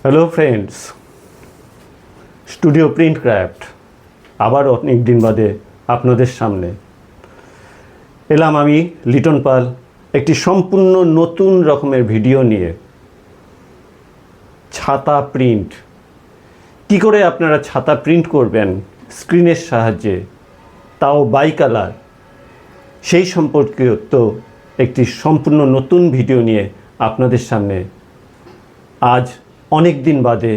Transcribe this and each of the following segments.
Hello friends, studio print craft আবার অনেক দিন বাদে আপনাদের সামনে এলাম আমি লিটন পাল একটি সম্পূর্ণ নতুন রকমের ভিডিও নিয়ে। ছাতা প্রিন্ট কি করে আপনারা ছাতা প্রিন্ট করবেন স্ক্রিনের সাহায্যে, তাও বাই কালার, সেই সম্পর্কিত তো একটি সম্পূর্ণ নতুন ভিডিও নিয়ে আপনাদের সামনে আজ অনেক দিন বাদে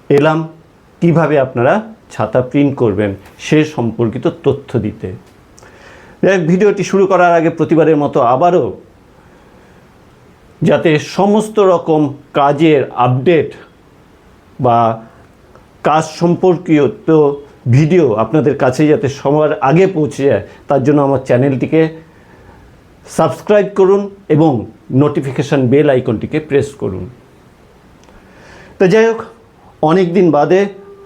এলাম। কিভাবে আপনারা ছাতা প্রিন্ট করবেন সে সম্পর্কিত তথ্য দিতে। ভিডিওটি শুরু করার আগে প্রতিবারের মতো আবারও যাতে সমস্ত রকম কাজের আপডেট বা কাজ সম্পর্কিত ভিডিও আপনাদের কাছে যাতে সবার আগে পৌঁছে যায়, তার জন্য আমার চ্যানেলটিকে সাবস্ক্রাইব করুন এবং নোটিফিকেশান বেল আইকনটিকে প্রেস করুন। তো যাই হোক, অনেক দিন বাদে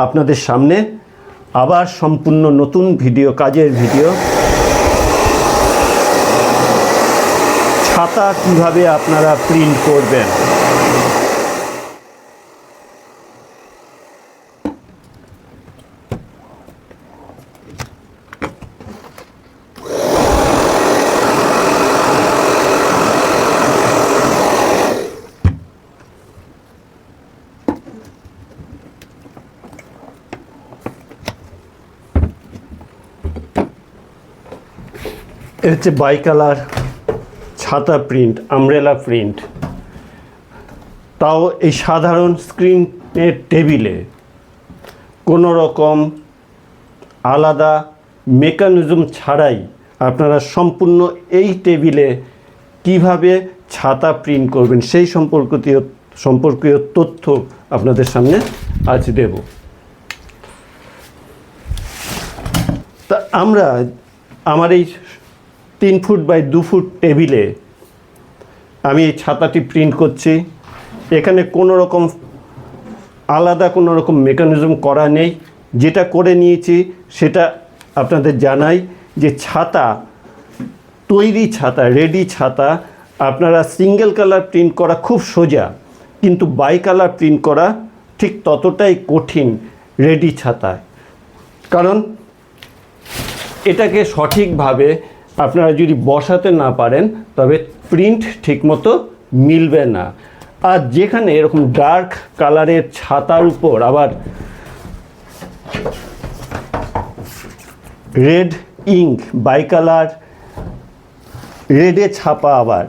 আপনাদের সামনে আবার সম্পূর্ণ নতুন ভিডিও, কাজের ভিডিও। ছাতা কিভাবে আপনারা প্রিন্ট করবেন। এ হচ্ছে বাই কালার ছাতা প্রিন্ট, আমব্রেলা প্রিন্ট, তাও এই সাধারণ স্ক্রিনের টেবিলে। কোনো রকম আলাদা মেকানিজম ছাড়াই আপনারা সম্পূর্ণ এই টেবিলে কিভাবে ছাতা প্রিন্ট করবেন সেই সম্পর্কীয় তথ্য আপনাদের সামনে আজ দেব। তা আমার এই 3 ফুট বাই 2 ফুট টেবিলে আমি এই ছাতাটি প্রিন্ট করছি। এখানে কোনো রকম আলাদা কোনো রকম মেকানিজম করা নেই। যেটা করে নিয়েছি সেটা আপনাদের জানাই যে তৈরি ছাতা, রেডি ছাতা আপনারা সিঙ্গেল কালার প্রিন্ট করা খুব সোজা, কিন্তু বাই কালার প্রিন্ট করা ঠিক ততটাই কঠিন রেডি ছাতায়। কারণ এটাকে সঠিকভাবে আপনারা যদি বসাতে না পারেন তবে প্রিন্ট ঠিকমতো মিলবে না। আর যেখানে এরকম ডার্ক কালারের ছাতার উপর আবার রেড ইঙ্ক, বাই কালার রেডে ছাপা, আবার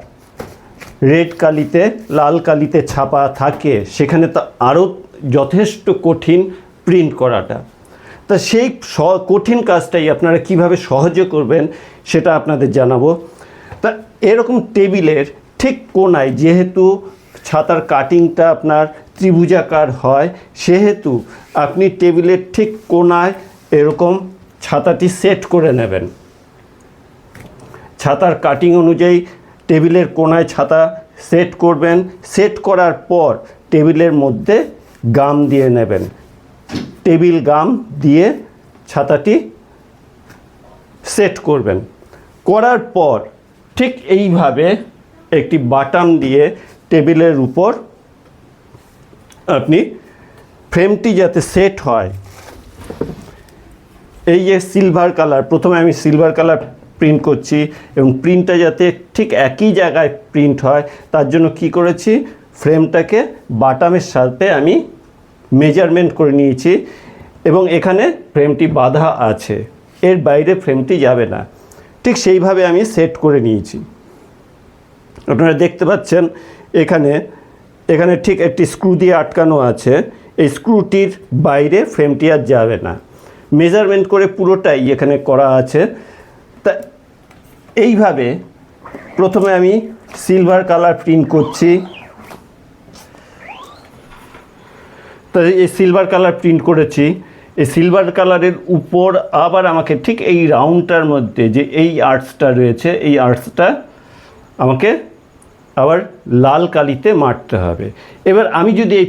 রেড কালিতে লাল কালিতে ছাপা থাকে, সেখানে তো আরও যথেষ্ট কঠিন প্রিন্ট করাটা। তা সেই কঠিন কাজটাই আপনারা কিভাবে সহজে করবেন সেটা আপনাদের জানাবো। তা এরকম টেবিলের ঠিক কোণায়, যেহেতু ছাতার কাটিংটা আপনার ত্রিভুজাকার হয়, সেহেতু আপনি টেবিলের ঠিক কোণায় এরকম ছাতাটি সেট করে নেবেন। ছাতার কাটিং অনুযায়ী টেবিলের কোণায় ছাতা সেট করবেন। সেট করার পর টেবিলের মধ্যে গাম দিয়ে নেবেন। টেবিল গাম দিয়ে ছাতাটি সেট করবেন। করার পর ঠিক এইভাবে একটি বাটাম দিয়ে টেবিলের উপর আপনি ফ্রেমটি যাতে সেট হয়, এই যে সিলভার কালার, প্রথমে আমি সিলভার কালার প্রিন্ট করছি এবং প্রিন্টটা যাতে ঠিক একই জায়গায় প্রিন্ট হয় তার জন্য কি করেছি, ফ্রেমটাকে বাটামের সাথে আমি মেজারমেন্ট করে নিয়েছি এবং এখানে ফ্রেমটি বাঁধা আছে, এর বাইরে ফ্রেমটি যাবে না। ঠিক সেইভাবে আমি সেট করে নিয়েছি। আপনারা দেখতে পাচ্ছেন এখানে ঠিক একটি স্ক্রু দিয়ে আটকানো আছে। এই স্ক্রুটির বাইরে ফ্রেমটি আর যাবে না। মেজারমেন্ট করে পুরোটাই এখানে করা আছে। তা এইভাবে প্রথমে আমি সিলভার কালার প্রিন্ট করছি। তো এই সিলভার কালার প্রিন্ট করেছি। এই সিলভার কালারের উপর আবার আমাকে ঠিক এই রাউন্ডটার মধ্যে যে এই আর্টসটা রয়েছে, এই আর্টসটা আমাকে আবার লাল কালিতে মারতে হবে। এবার আমি যদি এই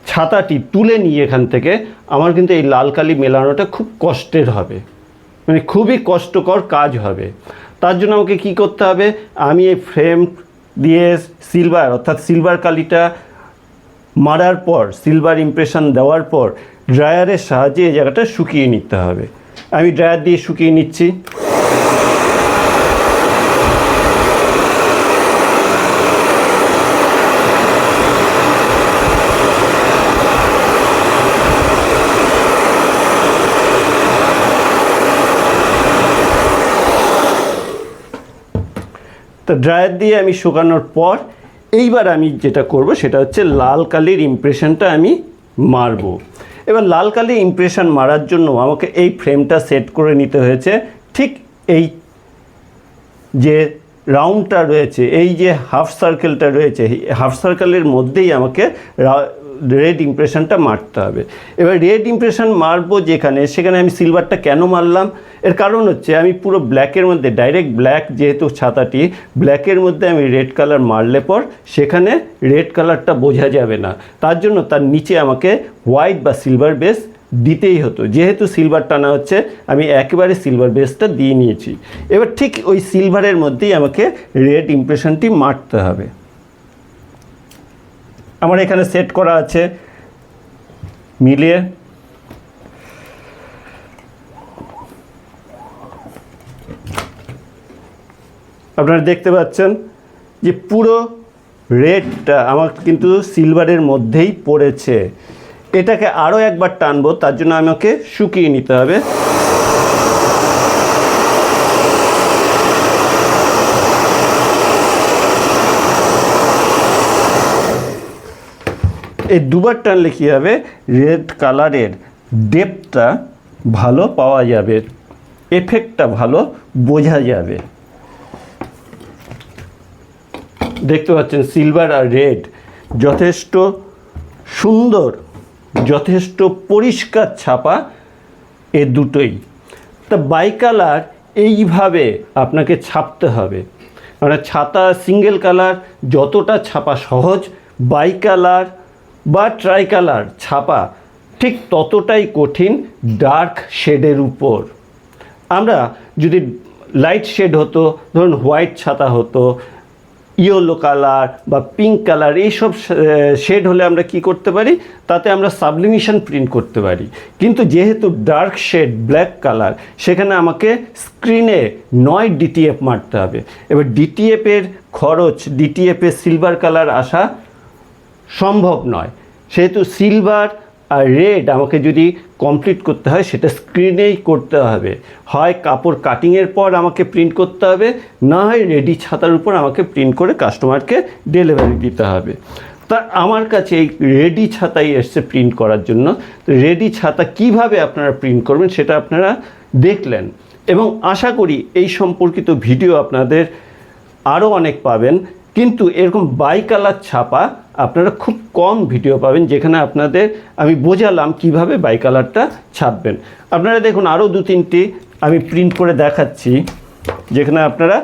ছাতাটি তুলে নিই এখান থেকে, আমার কিন্তু এই লাল কালি মেলানোটা খুব কষ্টের হবে, মানে খুবই কষ্টকর কাজ হবে। তার জন্য আমাকে কি করতে হবে, আমি এই ফ্রেম দিয়ে সিলভার অর্থাৎ সিলভার কালিটা মারার পর, সিলভার ইমপ্রেশন দেওয়ার পর ড্রায়ারের সাহায্যে এই জায়গাটা শুকিয়ে নিতে হবে। আমি ড্রায়ার দিয়ে শুকিয়ে নিচ্ছি। তো ড্রায়ার দিয়ে আমি শুকানোর পর এইবার আমি যেটা করব সেটা হচ্ছে লাল কালির ইমপ্রেশনটা আমি মারব। এবার লাল কালির ইমপ্রেশন মারার জন্য আমাকে এই ফ্রেমটা সেট করে নিতে হয়েছে ঠিক এই যে রাউন্ডটা রয়েছে, এই যে হাফ সার্কেলটা রয়েছে, হাফ সার্কেলের মধ্যেই আমাকে রেড ইমপ্রেশনটা মারতে হবে। এবার রেড ইমপ্রেশন মারবো যেখানে, সেখানে আমি সিলভারটা কেন মারলাম, এর কারণ হচ্ছে আমি পুরো ব্ল্যাকের মধ্যে, ডাইরেক্ট ব্ল্যাক যেহেতু ছাতাটি, ব্ল্যাকের মধ্যে আমি রেড কালার মারলে পর সেখানে রেড কালারটা বোঝা যাবে না। তার জন্য তার নিচে আমাকে হোয়াইট বা সিলভার বেস দিতেই হতো। যেহেতু সিলভার টানা হচ্ছে, আমি একেবারে সিলভার বেসটা দিয়ে নিয়েছি। এবার ঠিক ওই সিলভারের মধ্যেই আমাকে রেড ইমপ্রেশনটি মারতে হবে। আমার এখানে সেট করা আছে, মিলিয়ে আপনারা দেখতে পাচ্ছেন যে পুরো রেডটা আমার কিন্তু সিলভারের মধ্যেই পড়েছে। এটাকে আরও একবার টানবো, তার জন্য আমাকে শুকিয়ে নিতে হবে। এই দুবার টানলে কী হবে, রেড কালারের ডেপথটা ভালো পাওয়া যাবে, এফেক্টটা ভালো বোঝা যাবে। দেখতে পাচ্ছেন সিলভার আর রেড যথেষ্ট সুন্দর, যথেষ্ট পরিষ্কার ছাপা এ দুটোই। তা বাই কালার এইভাবে আপনাকে ছাপতে হবে। মানে ছাতা সিঙ্গেল কালার যতটা ছাপা সহজ, বাই কালার বা ট্রাই কালার ছাপা ঠিক ততটাই কঠিন ডার্ক শেডের উপর। আমরা যদি লাইট শেড হতো, ধরুন হোয়াইট ছাতা হতো, ইয়েলো কালার বা পিঙ্ক কালার, এইসব শেড হলে আমরা কি করতে পারি, তাতে আমরা সাবলিমেশন প্রিন্ট করতে পারি। কিন্তু যেহেতু ডার্ক শেড ব্ল্যাক কালার, সেখানে আমাকে স্ক্রিনে 9 DTF মারতে হবে। এবার ডিটিএফের খরচ, ডিটিএফে সিলভার কালার আসা সম্ভব নয়। সেহেতু সিলভার আর রেড আমাকে যদি কমপ্লিট করতে হয়, সেটা স্ক্রিনেই করতে হবে। হয় কাপড় কাটিংয়ের পর আমাকে প্রিন্ট করতে হবে, না হয় রেডি ছাতার উপর আমাকে প্রিন্ট করে কাস্টমারকে ডেলিভারি দিতে হবে। তা আমার কাছে এই রেডি ছাতাই এসছে প্রিন্ট করার জন্য। তো রেডি ছাতা কিভাবে আপনারা প্রিন্ট করবেন সেটা আপনারা দেখলেন, এবং আশা করি এই সম্পর্কিত ভিডিও আপনাদের আরও অনেক পাবেন। কিন্তু এরকম বাই কালার ছাপা আপনারা খুব কম ভিডিও পাবেন, যেখানে আপনাদের আমি বোঝালাম কিভাবে বাই কালারটা ছাপবেন। আপনারা দেখুন আরও 2-3টি আমি প্রিন্ট করে দেখাচ্ছি, যেখানে আপনারা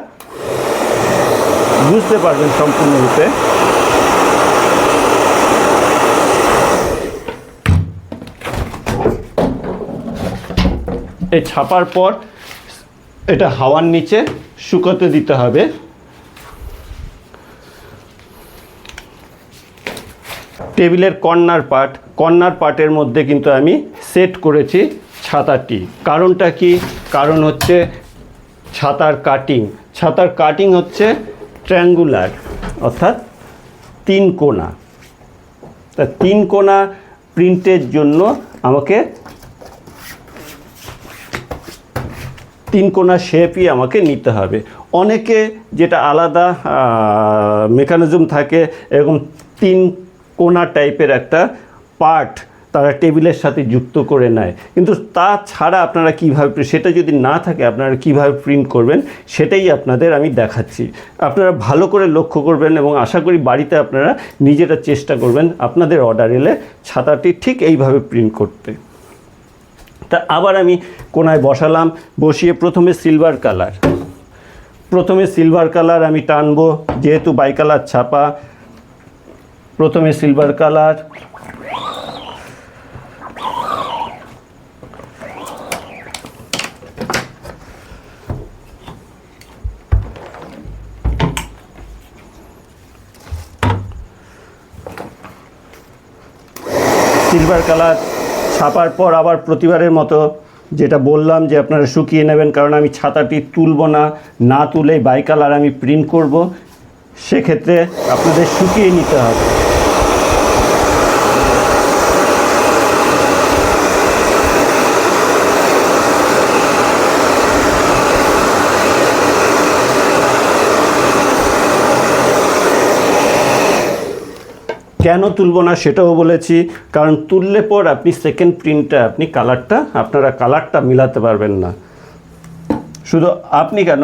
বুঝতে পারবেন সম্পূর্ণরূপে। এই ছাপার পর এটা হাওয়ার নিচে শুকোতে দিতে হবে। টেবিলের কর্নার পার্টের মধ্যে কিন্তু আমি সেট করেছি ছাতাটি। কারণটা কি? কারণ হচ্ছে ছাতার কাটিং হচ্ছে ট্রায়াঙ্গুলার, অর্থাৎ 3 কোণা। তা 3 কোণা প্রিন্টের জন্য আমাকে 3 কোণা শেপই আমাকে নিতে হবে। অনেকে যেটা আলাদা মেকানিজম থাকে, এরকম 3 কোণা টাইপের একটা পার্ট তারা টেবিলের সাথে যুক্ত করে নেয়। কিন্তু তা ছাড়া আপনারা কীভাবে, সেটা যদি না থাকে আপনারা কীভাবে প্রিন্ট করবেন সেটাই আপনাদের আমি দেখাচ্ছি। আপনারা ভালো করে লক্ষ্য করবেন এবং আশা করি বাড়িতে আপনারা নিজেরা চেষ্টা করবেন আপনাদের অর্ডার এলে ছাতাটি ঠিক এইভাবে প্রিন্ট করতে। তা আবার আমি কোণায় বসালাম, বসিয়ে প্রথমে সিলভার কালার আমি টানবো। যেহেতু বাই কালার ছাপা, প্রথমে সিলভার কালার, সিলভার কালার ছাপার পর আবার প্রতিবারের মতো যেটা বললাম যে আপনারা শুকিয়ে নেবেন, কারণ আমি ছাতাটি তুলব না, না তুলেই বাই কালার আমি প্রিন্ট করব, সেক্ষেত্রে আপনাদের শুকিয়ে নিতে হবে। কেন তুলব না সেটাও বলেছি, কারণ তুললে পর আপনি সেকেন্ড প্রিন্টটা আপনারা কালারটা মিলাতে পারবেন না। শুধু আপনি কেন,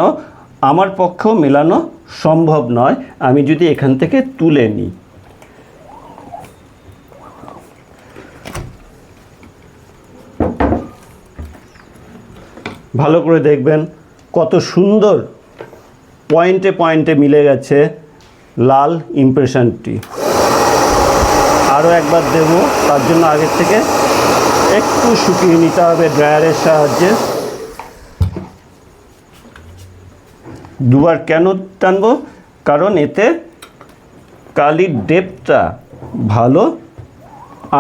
আমার পক্ষেও মেলানো সম্ভব নয় আমি যদি এখান থেকে তুলে নিই। ভালো করে দেখবেন কত সুন্দর পয়েন্টে পয়েন্টে মিলে গেছে লাল ইমপ্রেশনটি। আরও একবার দেব, তার জন্য আগের থেকে একটু শুকিয়ে নিতে হবে ড্রায়ারের সাহায্যে। দুবার কেন টানবো? কারণ এতে কালির ডেপথটা ভালো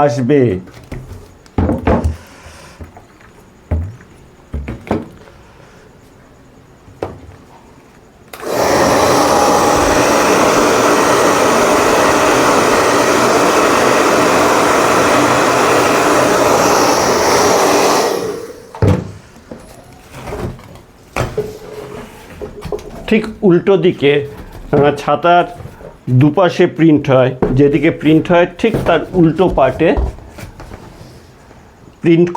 আসবে। ঠিক উল্টো দিকে ছাতার দুপাশে প্রিন্ট হয়, যেদিকে প্রিন্ট হয় ঠিক তার উল্টো পার্টে প্রিন্ট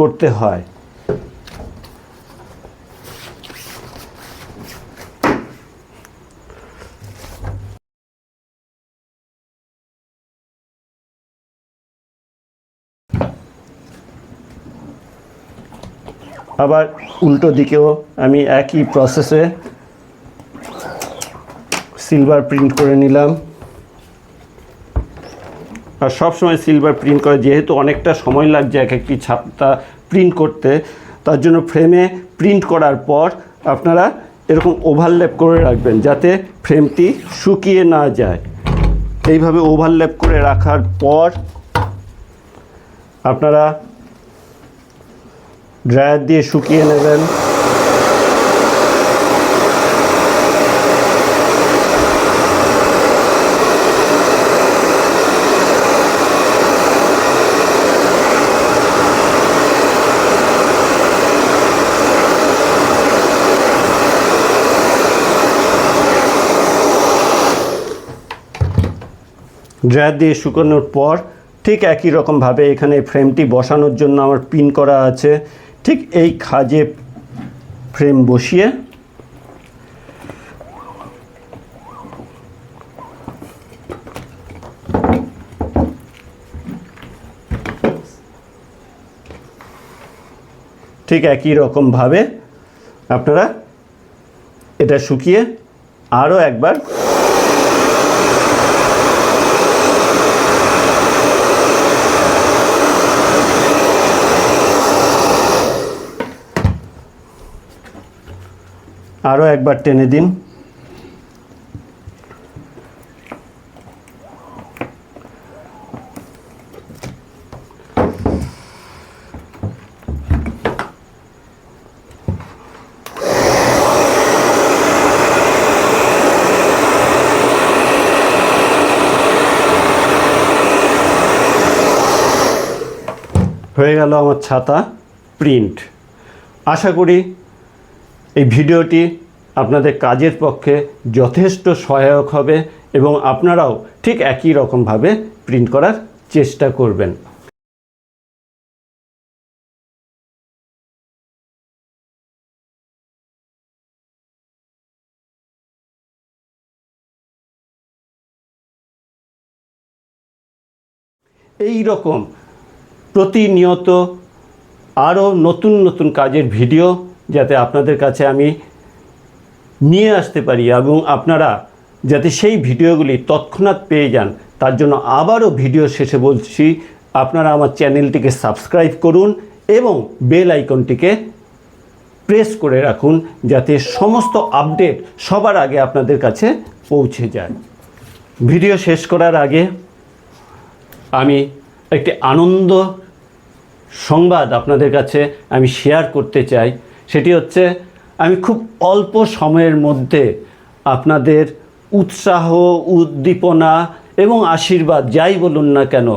করতে হয়। আবার উল্টো দিকেও আমি একই প্রসেসে সিলভার প্রিন্ট করে নিলাম। আর সবসময় সিলভার প্রিন্ট করে, যেহেতু অনেকটা সময় লাগছে এক একটি ছাতা প্রিন্ট করতে, তার জন্য ফ্রেমে প্রিন্ট করার পর আপনারা এরকম ওভারল্যাপ করে রাখবেন যাতে ফ্রেমটি শুকিয়ে না যায়। এইভাবে ওভারল্যাপ করে রাখার পর আপনারা ড্রায়ার দিয়ে শুকিয়ে নেবেন। ড্রায়ার দিয়ে শুকানোর পর ঠিক একই রকমভাবে এখানে ফ্রেমটি বসানোর জন্য আমার পিন করা আছে, ঠিক এই খাজে ফ্রেম বসিয়ে ঠিক একই রকমভাবে আপনারা এটা শুকিয়ে আরও একবার টেনে দিন। হয়ে গেল আমার ছাতা প্রিন্ট। আশা করি এই ভিডিওটি আপনাদের কাজের পক্ষে যথেষ্ট সহায়ক হবে এবং আপনারাও ঠিক একই রকমভাবে প্রিন্ট করার চেষ্টা করবেন। এই রকম প্রতিনিয়ত আরও নতুন নতুন কাজের ভিডিও যাতে আপনাদের কাছে আমি নিয়ে আসতে পারি এবং আপনারা যাতে সেই ভিডিওগুলি তৎক্ষণাৎ পেয়ে যান, তার জন্য আবারও ভিডিও শেষে বলছি আপনারা আমার চ্যানেলটিকে সাবস্ক্রাইব করুন এবং বেল আইকনটিকে প্রেস করে রাখুন যাতে সমস্ত আপডেট সবার আগে আপনাদের কাছে পৌঁছে যায়। ভিডিও শেষ করার আগে আমি একটি আনন্দ সংবাদ আপনাদের কাছে আমি শেয়ার করতে চাই। সেটি হচ্ছে, আমি খুব অল্প সময়ের মধ্যে আপনাদের উৎসাহ, উদ্দীপনা এবং আশীর্বাদ যাই বলুন না কেন,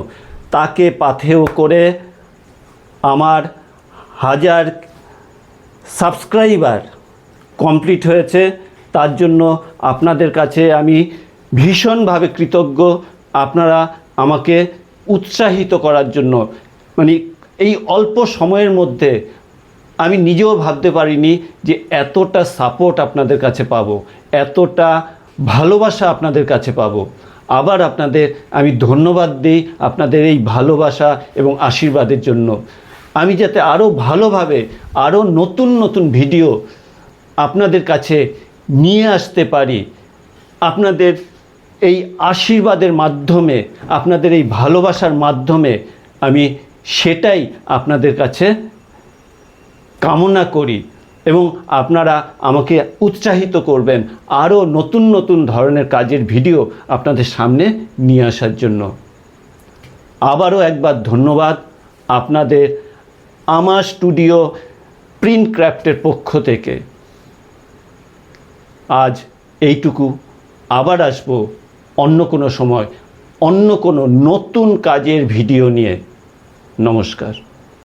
তাকে পাথেয় করে আমার 1000 সাবস্ক্রাইবার কমপ্লিট হয়েছে। তার জন্য আপনাদের কাছে আমি ভীষণভাবে কৃতজ্ঞ। আপনারা আমাকে উৎসাহিত করার জন্য, মানে এই অল্প সময়ের মধ্যে আমি নিজেও ভাবতে পারিনি যে এতটা সাপোর্ট আপনাদের কাছে পাবো, এতটা ভালোবাসা আপনাদের কাছে পাবো। আবার আপনাদের আমি ধন্যবাদ দিই আপনাদের এই ভালোবাসা এবং আশীর্বাদের জন্য। আমি যাতে আরও ভালোভাবে আরও নতুন নতুন ভিডিও আপনাদের কাছে নিয়ে আসতে পারি, আপনাদের এই আশীর্বাদের মাধ্যমে, আপনাদের এই ভালোবাসার মাধ্যমে আমি সেটাই আপনাদের কাছে কামনা করি। এবং আপনারা আমাকে উৎসাহিত করবেন আরও নতুন নতুন ধরনের কাজের ভিডিও আপনাদের সামনে নিয়ে আসার জন্য। আবারও একবার ধন্যবাদ আপনাদের আমার স্টুডিও প্রিন্ট ক্রাফটের পক্ষ থেকে। আজ এইটুকু, আবার আসবো অন্য কোনো সময় অন্য কোনো নতুন কাজের ভিডিও নিয়ে। নমস্কার।